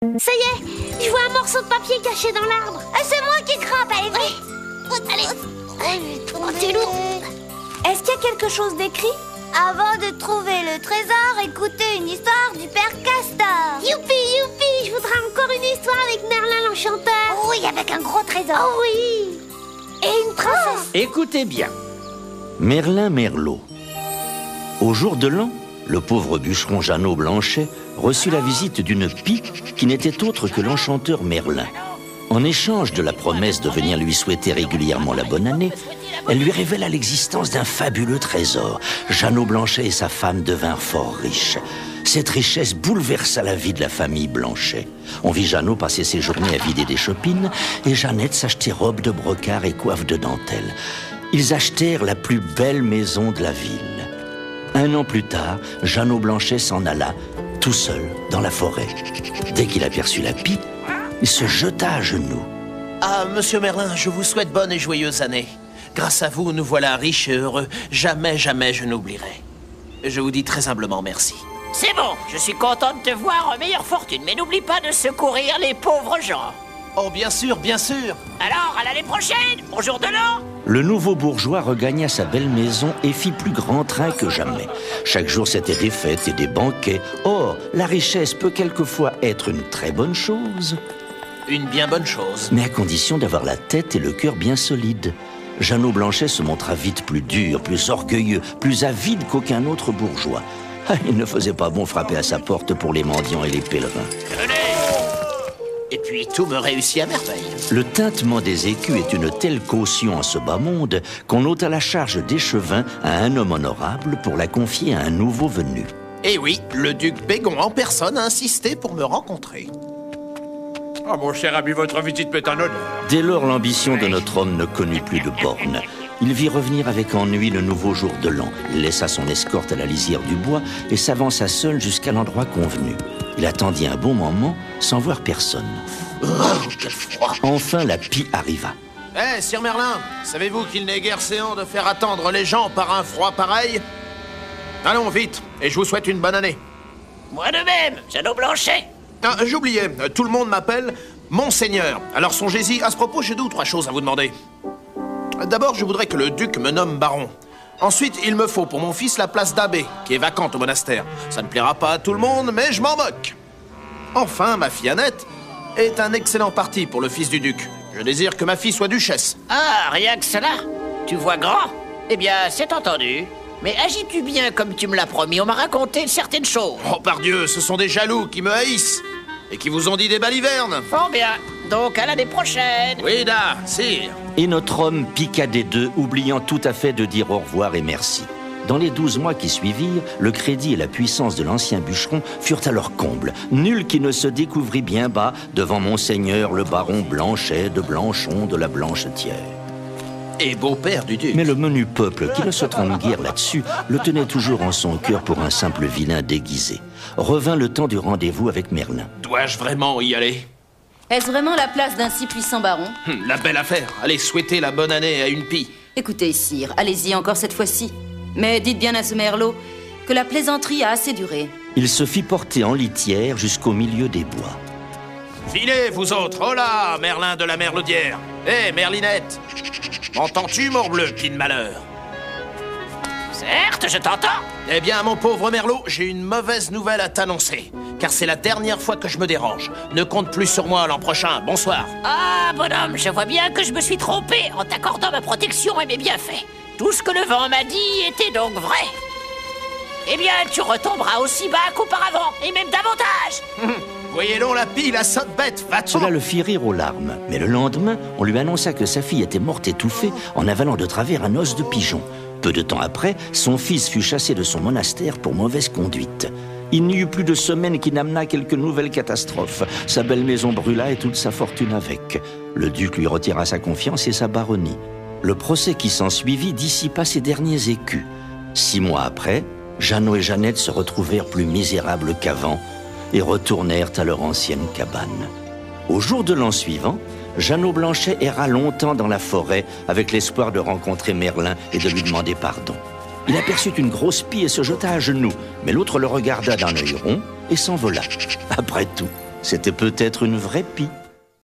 Ça y est, je vois un morceau de papier caché dans l'arbre. Ah, c'est moi qui grimpe, allez, vite. Allez, t'es lourd. Est-ce qu'il y a quelque chose d'écrit? Avant de trouver le trésor, écoutez une histoire du père Castor. Youpi, youpi, je voudrais encore une histoire avec Merlin l'enchanteur. Oui, avec un gros trésor. Oh oui. Et une princesse. Écoutez bien. Merlin Merlot. Au jour de l'an, le pauvre bûcheron Jeannot Blanchet reçut la visite d'une pie qui n'était autre que l'enchanteur Merlin. En échange de la promesse de venir lui souhaiter régulièrement la bonne année, elle lui révéla l'existence d'un fabuleux trésor. Jeannot Blanchet et sa femme devinrent fort riches. Cette richesse bouleversa la vie de la famille Blanchet. On vit Jeannot passer ses journées à vider des chopines et Jeannette s'acheter robes de brocart et coiffes de dentelle. Ils achetèrent la plus belle maison de la ville. Un an plus tard, Jeannot Blanchet s'en alla, tout seul, dans la forêt. Dès qu'il aperçut la pie, il se jeta à genoux. Ah, monsieur Merlin, je vous souhaite bonne et joyeuse année. Grâce à vous, nous voilà riches et heureux. Jamais, jamais je n'oublierai. Je vous dis très humblement merci. C'est bon, je suis content de te voir en meilleure fortune, mais n'oublie pas de secourir les pauvres gens. Oh, bien sûr, bien sûr. Alors, à l'année prochaine, bonjour de l'an. Le nouveau bourgeois regagna sa belle maison et fit plus grand train que jamais. Chaque jour, c'était des fêtes et des banquets. Or, la richesse peut quelquefois être une très bonne chose. Une bien bonne chose. Mais à condition d'avoir la tête et le cœur bien solides. Jeannot Blanchet se montra vite plus dur, plus orgueilleux, plus avide qu'aucun autre bourgeois. Ah, il ne faisait pas bon frapper à sa porte pour les mendiants et les pèlerins. Et puis tout me réussit à merveille. Le tintement des écus est une telle caution en ce bas monde qu'on ôta la charge d'échevin à un homme honorable pour la confier à un nouveau venu. Et oui, le duc Bégon en personne a insisté pour me rencontrer. Ah, mon cher ami, votre visite m'est un honneur. Dès lors, l'ambition de notre homme ne connut plus de bornes. Il vit revenir avec ennui le nouveau jour de l'an. Il laissa son escorte à la lisière du bois et s'avança seul jusqu'à l'endroit convenu. Il attendit un bon moment sans voir personne. Oh, quel froid. Enfin, la pie arriva. Eh, Sir Merlin, savez-vous qu'il n'est guère séant de faire attendre les gens par un froid pareil? Allons, vite, et je vous souhaite une bonne année. Moi de même, Jeannot Blanchet. Ah, j'oubliais, tout le monde m'appelle Monseigneur. Alors songez-y, à ce propos, j'ai 2 ou 3 choses à vous demander. D'abord, je voudrais que le duc me nomme baron. Ensuite, il me faut pour mon fils la place d'abbé, qui est vacante au monastère. Ça ne plaira pas à tout le monde, mais je m'en moque. Enfin, ma fille Annette est un excellent parti pour le fils du duc. Je désire que ma fille soit duchesse. Ah, rien que cela. Tu vois grand? Eh bien, c'est entendu. Mais agis-tu bien comme tu me l'as promis? On m'a raconté certaines choses. Oh, pardieu, ce sont des jaloux qui me haïssent et qui vous ont dit des balivernes. Fort bien. Donc, à l'année prochaine. Oui, da, sire. Et notre homme piqua des deux, oubliant tout à fait de dire au revoir et merci. Dans les 12 mois qui suivirent, le crédit et la puissance de l'ancien bûcheron furent à leur comble. Nul qui ne se découvrit bien bas devant Monseigneur le baron Blanchet de Blanchon de la Blanchetière. Et beau-père du duc. Mais le menu peuple, qui ne se trompe guère là-dessus, le tenait toujours en son cœur pour un simple vilain déguisé. Revint le temps du rendez-vous avec Merlin. Dois-je vraiment y aller? Est-ce vraiment la place d'un si puissant baron? La belle affaire. Allez souhaiter la bonne année à une pie. Écoutez, sire, allez-y encore cette fois-ci. Mais dites bien à ce merlot que la plaisanterie a assez duré. Il se fit porter en litière jusqu'au milieu des bois. Filez, vous autres. Oh là, Merlin de la Merlaudière. Hé, Merlinette. M'entends-tu, morbleu, qui de malheur? Certes, je t'entends. Eh bien, mon pauvre Merlot, j'ai une mauvaise nouvelle à t'annoncer. Car c'est la dernière fois que je me dérange. Ne compte plus sur moi l'an prochain. Bonsoir. Ah, bonhomme, je vois bien que je me suis trompé en t'accordant ma protection et mes bienfaits. Tout ce que le vent m'a dit était donc vrai. Eh bien, tu retomberas aussi bas qu'auparavant, et même davantage. Voyez donc la pie, la sotte bête, va-t'en. Cela le fit rire aux larmes. Mais le lendemain, on lui annonça que sa fille était morte étouffée en avalant de travers un os de pigeon. Peu de temps après, son fils fut chassé de son monastère pour mauvaise conduite. Il n'y eut plus de semaine qui n'amena quelques nouvelles catastrophes. Sa belle maison brûla et toute sa fortune avec. Le duc lui retira sa confiance et sa baronnie. Le procès qui s'ensuivit dissipa ses derniers écus. 6 mois après, Jeannot et Jeannette se retrouvèrent plus misérables qu'avant et retournèrent à leur ancienne cabane. Au jour de l'an suivant, Jeannot Blanchet erra longtemps dans la forêt avec l'espoir de rencontrer Merlin et de lui demander pardon. Il aperçut une grosse pie et se jeta à genoux, mais l'autre le regarda d'un œil rond et s'envola. Après tout, C'était peut-être une vraie pie.